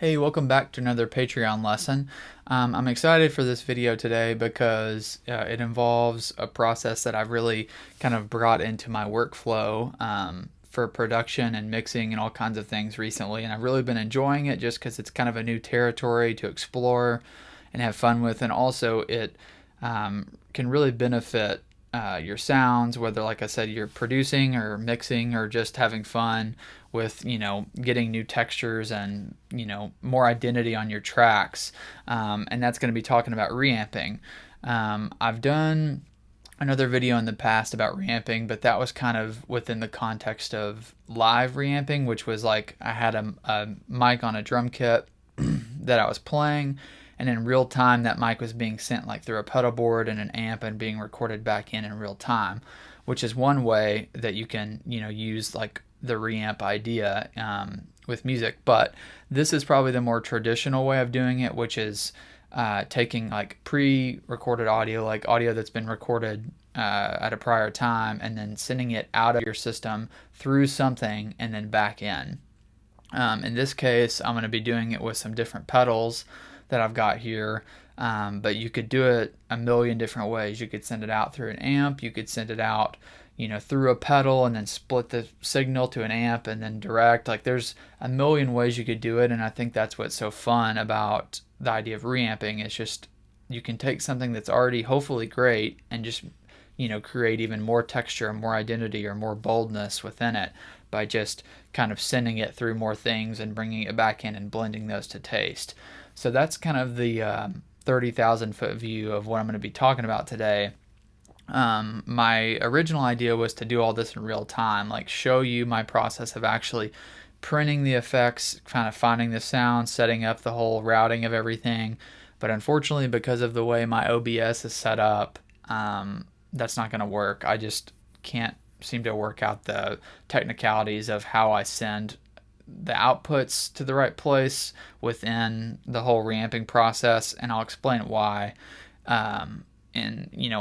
Hey, welcome back to another Patreon lesson. I'm excited for this video today because it involves a process that I've really kind of brought into my workflow for production and mixing and all kinds of things recently. And I've really been enjoying it just because it's kind of a new territory to explore and have fun with. And also, it can really benefit your sounds, whether, like I said, you're producing or mixing or just having fun with, getting new textures and, more identity on your tracks. And that's going to be talking about reamping. I've done another video in the past about reamping, but that was kind of within the context of live reamping, which was like I had a mic on a drum kit that I was playing, and in real time that mic was being sent like through a pedal board and an amp and being recorded back in real time, which is one way that you can use like the reamp idea with music. But this is probably the more traditional way of doing it, which is taking like pre-recorded audio, like audio that's been recorded at a prior time, and then sending it out of your system through something and then back in. In this case, I'm going to be doing it with some different pedals that I've got here, but you could do it a million different ways. You could send it out through an amp, you could send it out through a pedal and then split the signal to an amp and then direct. Like there's a million ways you could do it, and I think that's what's so fun about the idea of reamping. It's just you can take something that's already hopefully great and just create even more texture, more identity, or more boldness within it by just kind of sending it through more things and bringing it back in and blending those to taste. So that's kind of the 30,000 foot view of what I'm going to be talking about today. My original idea was to do all this in real time, like show you my process of actually printing the effects, kind of finding the sound, setting up the whole routing of everything. But unfortunately, because of the way my OBS is set up, that's not going to work. I just can't seem to work out the technicalities of how I send the outputs to the right place within the whole reamping process, and I'll explain why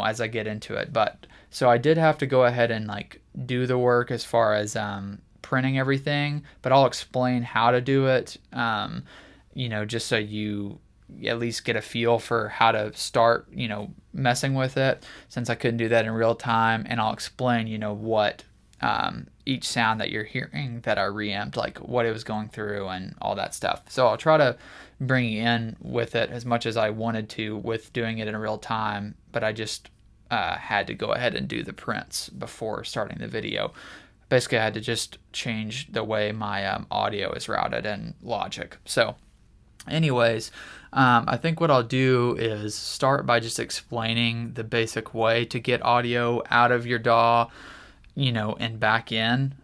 as I get into it. But so I did have to go ahead and like do the work as far as printing everything, but I'll explain how to do it, just so you at least get a feel for how to start, messing with it, since I couldn't do that in real time. And I'll explain, what each sound that you're hearing that I reamped, like what it was going through and all that stuff. So I'll try to bring you in with it as much as I wanted to with doing it in real time, but I just had to go ahead and do the prints before starting the video. Basically, I had to just change the way my audio is routed in Logic. So anyways, I think what I'll do is start by just explaining the basic way to get audio out of your DAW, and back in.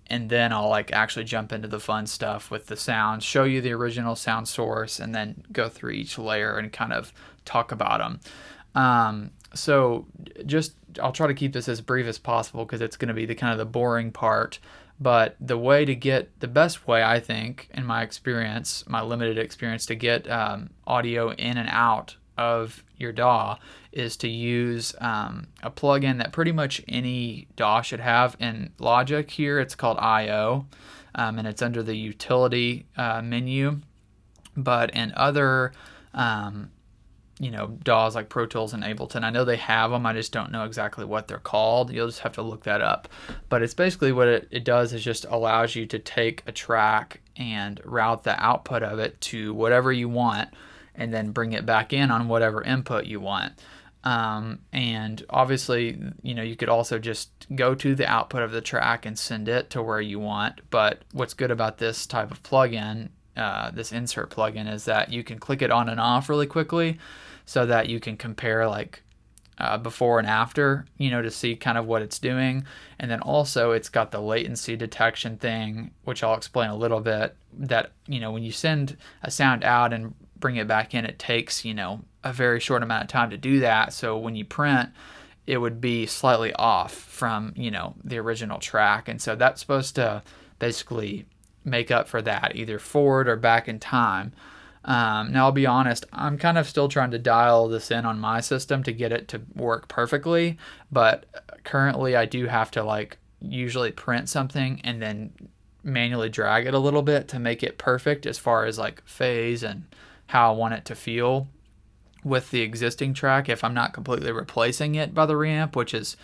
And then I'll like actually jump into the fun stuff with the sounds, show you the original sound source, and then go through each layer and kind of talk about them. So just I'll try to keep this as brief as possible because it's going to be the kind of the boring part. But the way to get the best way, I think, in my experience, my limited experience, to get audio in and out of your DAW is to use a plugin that pretty much any DAW should have. In Logic here, it's called I/O, and it's under the utility menu. But in other DAWs like Pro Tools and Ableton, I know they have them, I just don't know exactly what they're called. You'll just have to look that up. But it's basically what it does is just allows you to take a track and route the output of it to whatever you want, and then bring it back in on whatever input you want. And obviously, you could also just go to the output of the track and send it to where you want. But what's good about this type of plugin, this insert plugin, is that you can click it on and off really quickly so that you can compare like before and after, to see kind of what it's doing. And then also it's got the latency detection thing, which I'll explain a little bit, that, when you send a sound out and bring it back in, it takes, a very short amount of time to do that. So when you print, it would be slightly off from, the original track. And so that's supposed to basically make up for that, either forward or back in time. Now, I'll be honest, I'm kind of still trying to dial this in on my system to get it to work perfectly, but currently I do have to like usually print something and then manually drag it a little bit to make it perfect as far as like phase and how I want it to feel with the existing track if I'm not completely replacing it by the reamp, which is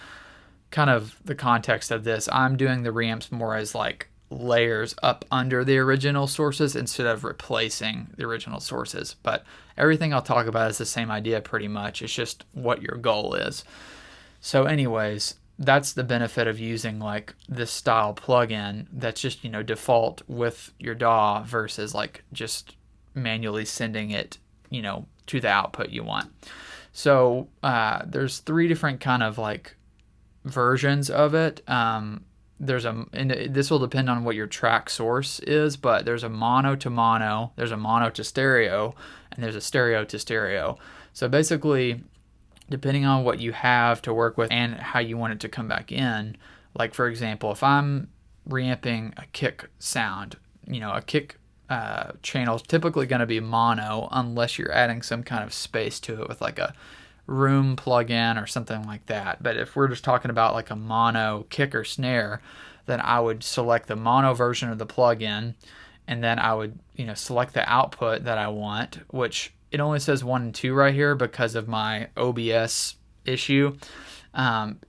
kind of the context of this. I'm doing the reamps more as like layers up under the original sources instead of replacing the original sources. But everything I'll talk about is the same idea pretty much. It's just what your goal is. So anyways, that's the benefit of using like this style plugin that's just, default with your DAW versus like just manually sending it, to the output you want. So there's 3 different kind of like versions of it. And this will depend on what your track source is, but there's a mono to mono, there's a mono to stereo, and there's a stereo to stereo. So basically, depending on what you have to work with and how you want it to come back in, like for example, if I'm reamping a kick sound, a kick channel is typically going to be mono unless you're adding some kind of space to it with like a room plugin or something like that. But if we're just talking about like a mono kick or snare, then I would select the mono version of the plugin, and then I would select the output that I want, which it only says 1 and 2 right here because of my OBS issue.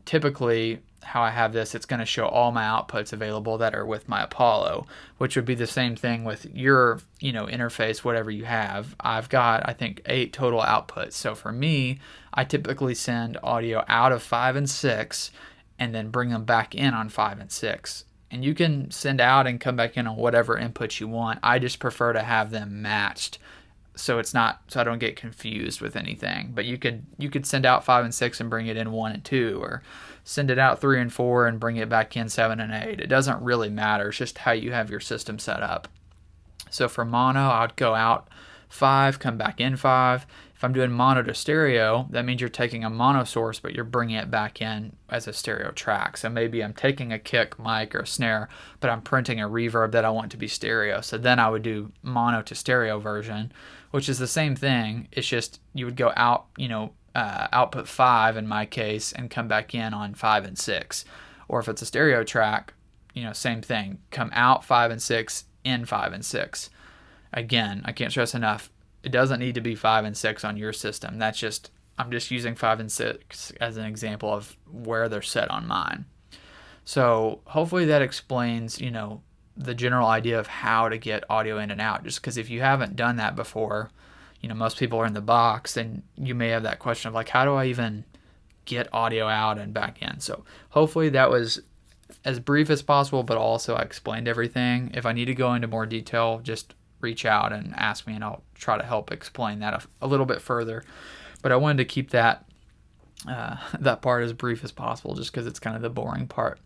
Typically how I have this, it's going to show all my outputs available that are with my Apollo, which would be the same thing with your interface, whatever you have. I've got, I think, 8 total outputs. So for me, I typically send audio out of 5 and 6 and then bring them back in on 5 and 6. And you can send out and come back in on whatever input you want. I just prefer to have them matched so I don't get confused with anything. But you could send out 5 and 6 and bring it in 1 and 2, or send it out 3 and 4 and bring it back in 7 and 8. It doesn't really matter. It's just how you have your system set up. So for mono, I'd go out 5, come back in 5. If I'm doing mono to stereo, that means you're taking a mono source, but you're bringing it back in as a stereo track. So maybe I'm taking a kick, mic, or a snare, but I'm printing a reverb that I want to be stereo. So then I would do mono to stereo version, which is the same thing. It's just you would go out, output 5 in my case, and come back in on 5 and 6. Or if it's a stereo track, same thing. Come out 5 and 6, in 5 and 6. Again, I can't stress enough, it doesn't need to be 5 and 6 on your system. I'm just using 5 and 6 as an example of where they're set on mine. So hopefully that explains, the general idea of how to get audio in and out. Just because if you haven't done that before, most people are in the box, and you may have that question of like, how do I even get audio out and back in? So hopefully that was as brief as possible, but also I explained everything. If I need to go into more detail, just reach out and ask me, and I'll try to help explain that a little bit further. But I wanted to keep that part as brief as possible, just because it's kind of the boring part.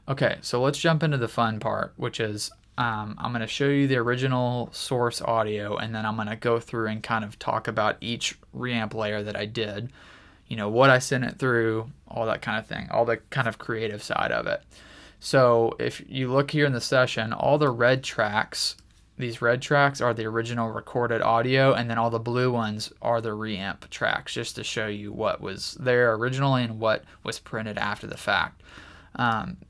Okay, so let's jump into the fun part, which is I'm going to show you the original source audio, and then I'm going to go through and kind of talk about each reamp layer that I did, what I sent it through, all that kind of thing, all the kind of creative side of it. So if you look here in the session, all the red tracks, these red tracks are the original recorded audio, and then all the blue ones are the reamp tracks, just to show you what was there originally and what was printed after the fact.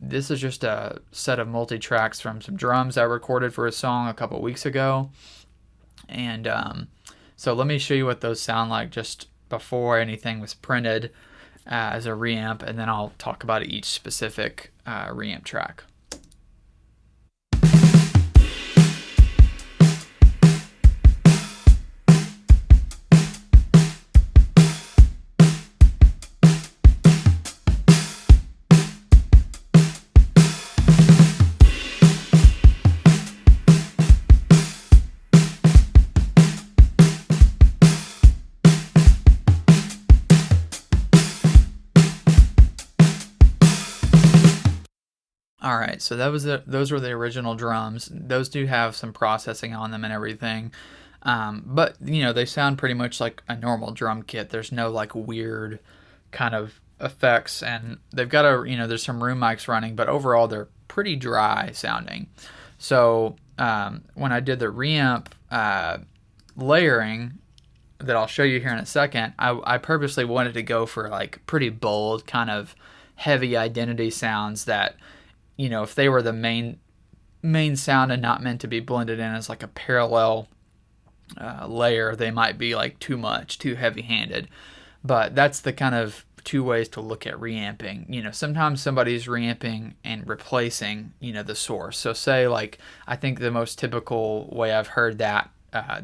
This is just a set of multi-tracks from some drums I recorded for a song a couple weeks ago. And so let me show you what those sound like just before anything was printed as a reamp, and then I'll talk about each specific reamp track. Alright, so those were the original drums. Those do have some processing on them and everything. But, they sound pretty much like a normal drum kit. There's no, like, weird kind of effects. And they've got there's some room mics running, but overall they're pretty dry sounding. So, when I did the reamp layering that I'll show you here in a second, I purposely wanted to go for, like, pretty bold, kind of heavy identity sounds that, if they were the main main sound and not meant to be blended in as like a parallel layer, they might be like too much, too heavy-handed. But that's the kind of two ways to look at reamping. Sometimes somebody's reamping and replacing, the source. So say like, I think the most typical way I've heard that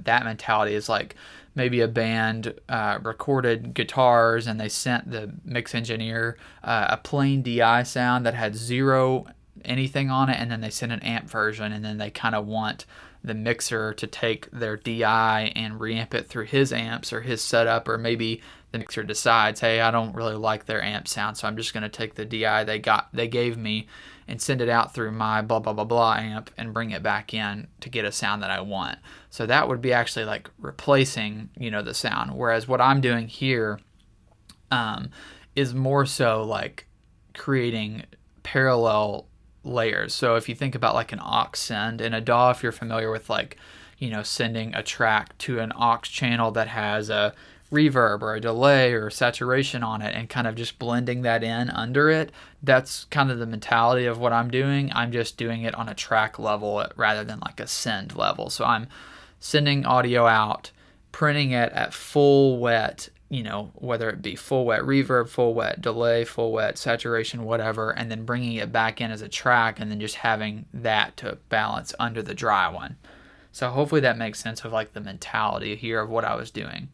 mentality is like maybe a band recorded guitars and they sent the mix engineer a plain DI sound that had zero anything on it, and then they sent an amp version, and then they kind of want the mixer to take their DI and reamp it through his amps or his setup, or maybe the mixer decides, hey, I don't really like their amp sound, so I'm just going to take the DI they gave me and send it out through my blah blah blah blah amp and bring it back in to get a sound that I want. So that would be actually like replacing, the sound. Whereas what I'm doing here is more so like creating parallel layers. So if you think about like an aux send in a DAW, if you're familiar with like, sending a track to an aux channel that has a reverb or a delay or saturation on it and kind of just blending that in under it, that's kind of the mentality of what I'm doing. I'm just doing it on a track level rather than like a send level. So I'm sending audio out, printing it at full wet, whether it be full wet reverb, full wet delay, full wet saturation, whatever, and then bringing it back in as a track and then just having that to balance under the dry one. So hopefully that makes sense of like the mentality here of what I was doing.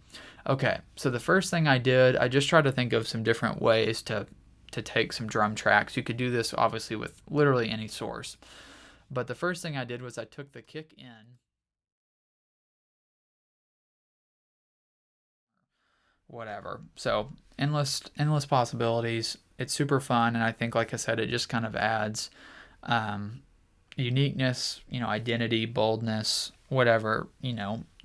Okay, so the first thing I did, I just tried to think of some different ways to take some drum tracks. You could do this obviously with literally any source. But the first thing I did was I took the kick in, whatever. So endless possibilities. It's super fun, and I think, like I said, it just kind of adds uniqueness, identity, boldness, whatever.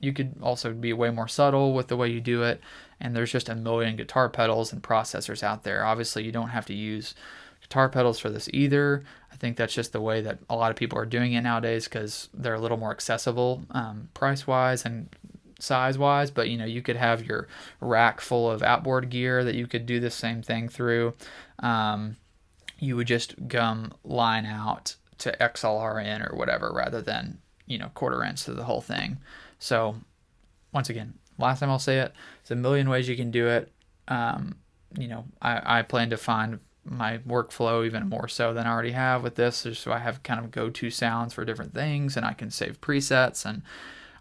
You could also be way more subtle with the way you do it, and there's just a million guitar pedals and processors out there. Obviously, you don't have to use guitar pedals for this either. I think that's just the way that a lot of people are doing it nowadays because they're a little more accessible price-wise and size-wise. But you could have your rack full of outboard gear that you could do the same thing through. You would just gum line out to XLR in or whatever rather than quarter inch to the whole thing. So once again, last time I'll say it, there's a million ways you can do it. I plan to find my workflow even more so than I already have with this, just so I have kind of go-to sounds for different things and I can save presets, and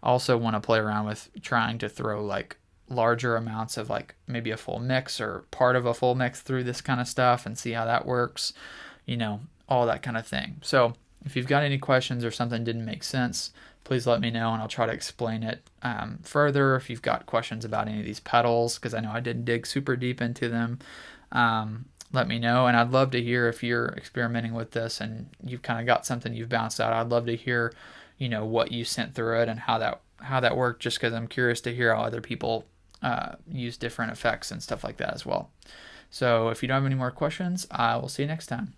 also want to play around with trying to throw like larger amounts of like maybe a full mix or part of a full mix through this kind of stuff and see how that works, all that kind of thing. So if you've got any questions or something didn't make sense, please let me know and I'll try to explain it further. If you've got questions about any of these pedals, because I know I didn't dig super deep into them, let me know. And I'd love to hear if you're experimenting with this and you've kind of got something you've bounced out. I'd love to hear, what you sent through it and how that worked, just because I'm curious to hear how other people use different effects and stuff like that as well. So if you don't have any more questions, I will see you next time.